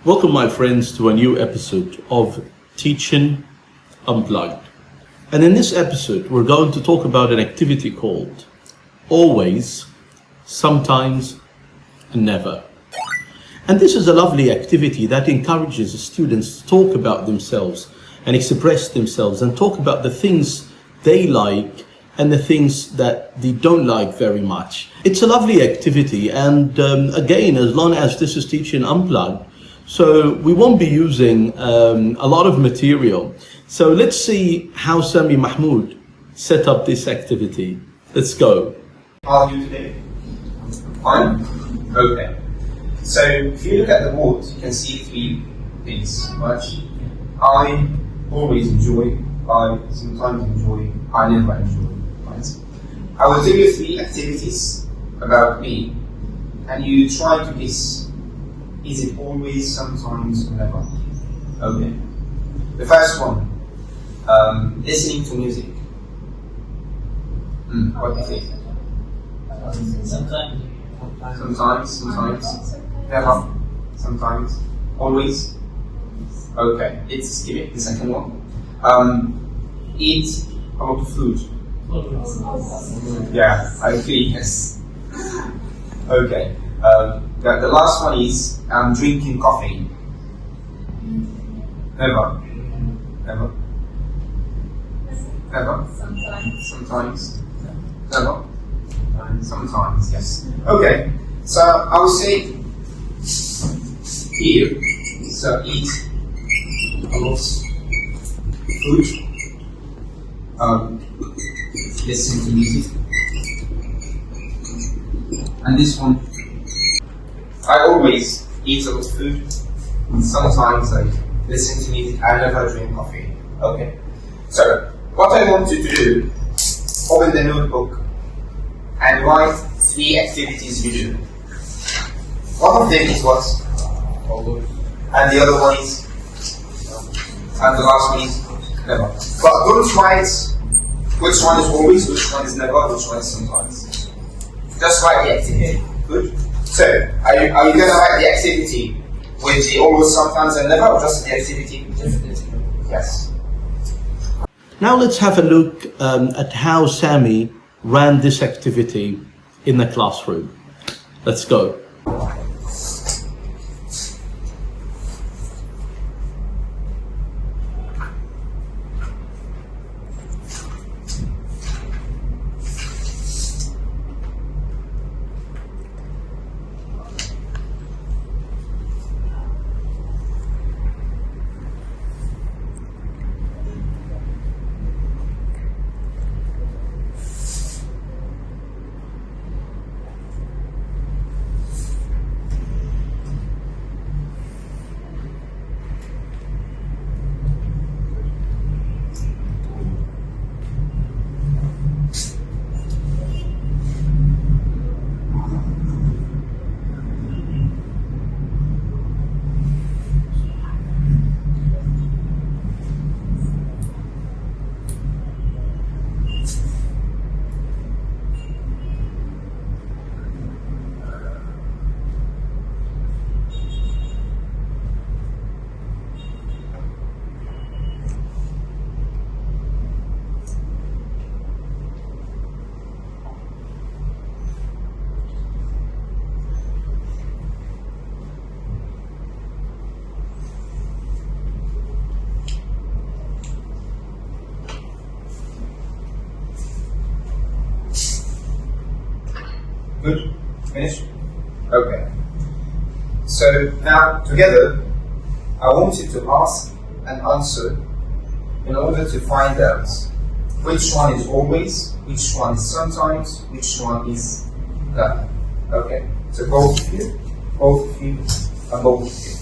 Welcome, my friends, to a new episode of Teaching Unplugged. And in this episode, we're going to talk about an activity called Always, Sometimes, and Never. And this is a lovely activity that encourages students to talk about themselves and express themselves and talk about the things they like and the things that they don't like very much. It's a lovely activity, and again, as long as this is Teaching Unplugged, so we won't be using a lot of material. So let's see how Sami Mahmoud set up this activity. Let's go. How are you today? Fine? Okay. So if you look at the board, you can see three things, right? I always enjoy, I sometimes enjoy, I never enjoy, right? I will tell you three activities about me, and you try to guess, is it always, sometimes, or never? Okay. The first one, listening to music. What do you think? Sometimes. Never. Sometimes. Always. Okay. Let's skip it. The second one. Eat a lot of food. Yeah, I agree. Yes. Okay. The last one is drinking coffee. Never. Sometimes. Never. Sometimes, yes. Okay, so I would say here, so eat a lot of food, listen to music, and this one, I always eat a lot of food, and sometimes I listen to music, I never drink coffee. Okay, so what I want to do, open the notebook and write three activities you do. One of them is what? And the other one is? And the last one is never. But don't write which one is always, which one is never, which one is sometimes. Just write the activity. Good? So, are you going to write the activity with the always, sometimes, and never, or just the activity? Yes. Now let's have a look at how Sami ran this activity in the classroom. Let's go. Good? Finished? Okay. So now, together, I want you to ask and answer in order to find out which one is always, which one is sometimes, which one is never. Okay? So both of you, and both of you.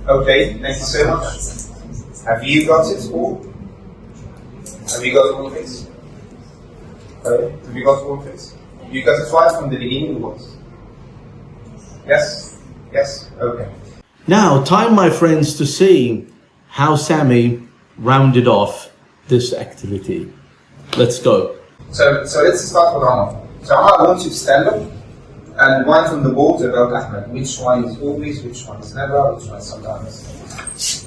Okay, thank you so much. Have you got it all? Have you got all of it? Have you got all of it? You got it right from the beginning or what? Yes? Yes? Okay. Now, time, my friends, to see how Sammy rounded off this activity. Let's go. So let's start with Amar. So Amar, I want you to stand up and write on the board about Ahmed. Which one is always, which one is never, which one is sometimes.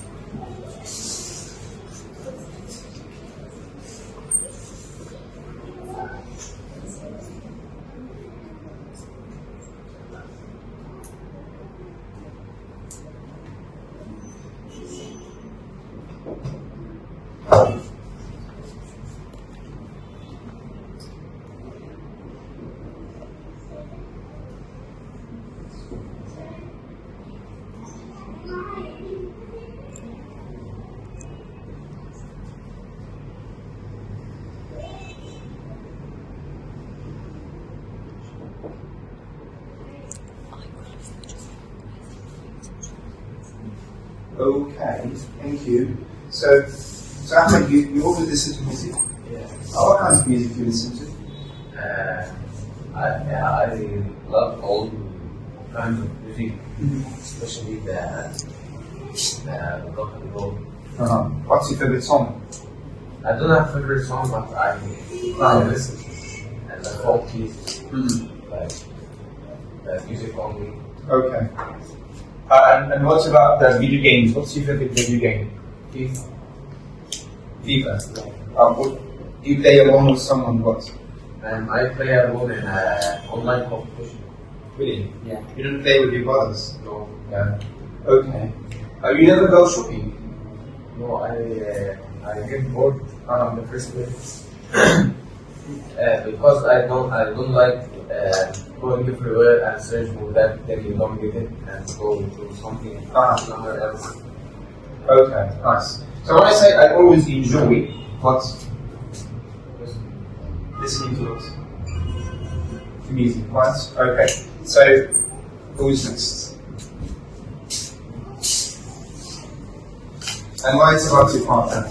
Okay, thank you. So Ahmed, you always listen to music? Yeah. What kind of music do you listen to? I love all kinds of music, especially the rock and roll. What's your favorite song? I don't have favorite song, but I listen and the folkies, like music only. Okay. And what about the video games? What's your favorite video game? FIFA. FIFA. What, do you play alone with someone? What? I play alone in online competition. Really? Yeah. You don't play with your brothers? No. Yeah. Okay. You never go shopping? No, I get bored on the first place because I don't like going everywhere and search for that, then you don't get it and go to something somewhere else. Okay, nice. So when I say I always enjoy what? Listening to it. The music, right? Okay. So who's next? And why it's about your partner?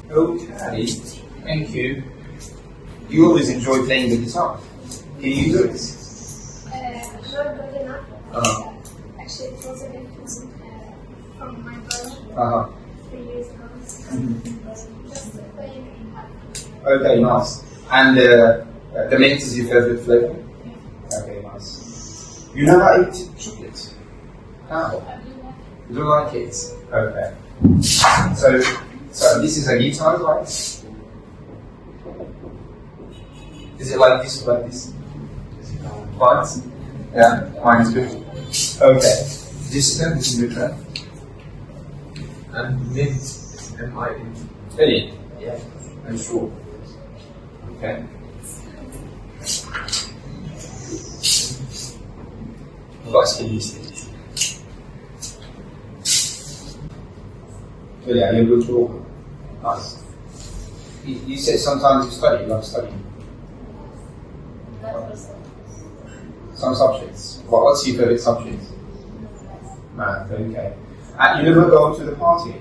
Okay, thank you. You always enjoy playing the guitar. Can you do it? Not good enough. Actually, it was a bit music from my brother 3 years ago. Just playing. Okay, nice. And the mint is your favorite flavor? Yeah. Okay, nice. You never eat chocolate? No. You don't like it? Okay. So this is a guitar, right? Is it like this or like this? Right. Yeah, mine is good. Okay. Did you see that? This is your turn. And maybe it's M-I-N. Really? Yeah. Are you sure? Okay. What's can you see? Really, are you a good talker? Nice. You said sometimes you study, you love studying. Some subjects. What's your favorite subject? Math, okay. And you never go to the party?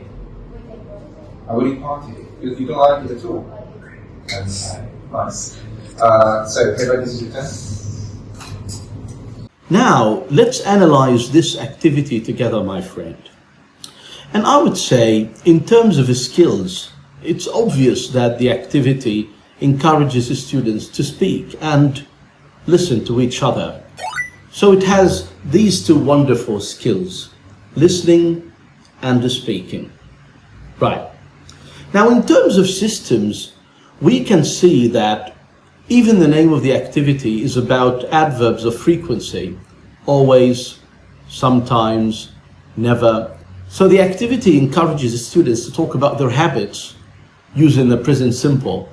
A wedding party? You don't like it at all? Okay, nice. So, everybody, this is your turn. Now, let's analyze this activity together, my friend. And I would say, in terms of the skills, it's obvious that the activity encourages the students to speak and listen to each other. So it has these two wonderful skills, listening and the speaking. Right. Now, in terms of systems, we can see that even the name of the activity is about adverbs of frequency, always, sometimes, never. So the activity encourages the students to talk about their habits using the present simple.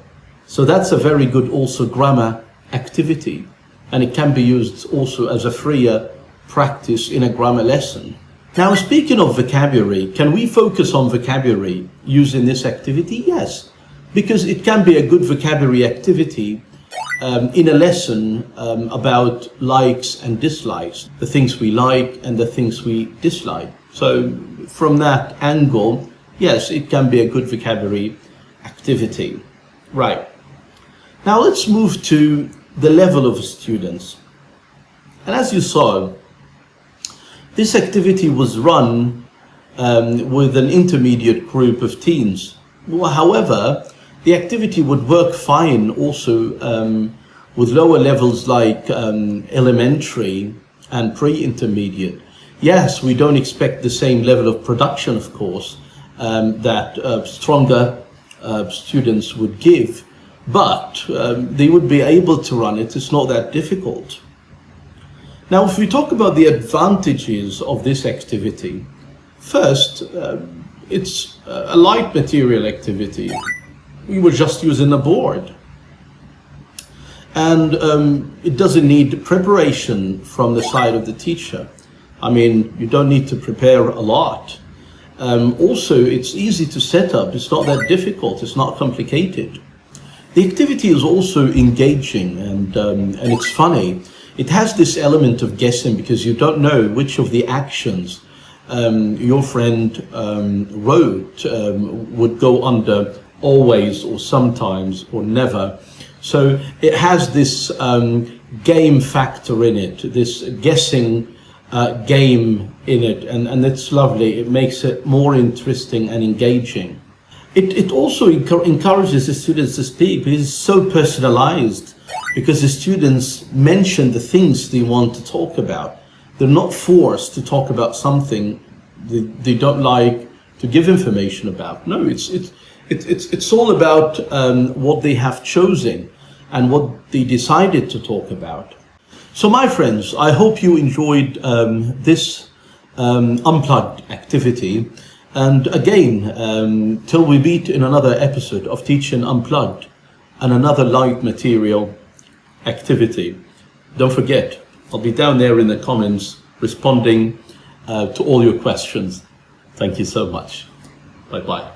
So that's a very good also grammar activity, and it can be used also as a freer practice in a grammar lesson. Now, speaking of vocabulary, can we focus on vocabulary using this activity? Yes, because it can be a good vocabulary activity in a lesson about likes and dislikes, the things we like and the things we dislike. So from that angle, yes, it can be a good vocabulary activity. Right. Now let's move to the level of students. And as you saw, this activity was run with an intermediate group of teens. However, the activity would work fine also with lower levels like elementary and pre-intermediate. Yes, we don't expect the same level of production, of course, that stronger students would give, but they would be able to run it. It's not that difficult. Now, if we talk about the advantages of this activity, first, it's a light material activity. We were just using a board. And it doesn't need preparation from the side of the teacher. I mean, you don't need to prepare a lot. Also, it's easy to set up. It's not that difficult. It's not complicated. The activity is also engaging and it's funny. It has this element of guessing because you don't know which of the actions your friend wrote would go under always or sometimes or never. So it has this game factor in it, this guessing game in it, and it's lovely. It makes it more interesting and engaging. It also encourages the students to speak because it's so personalized, because the students mention the things they want to talk about. They're not forced to talk about something they don't like to give information about. No, it's all about what they have chosen and what they decided to talk about. So my friends, I hope you enjoyed this Unplugged activity. And again, till we meet in another episode of Teaching Unplugged and another light material activity, don't forget, I'll be down there in the comments responding to all your questions. Thank you so much. Bye-bye.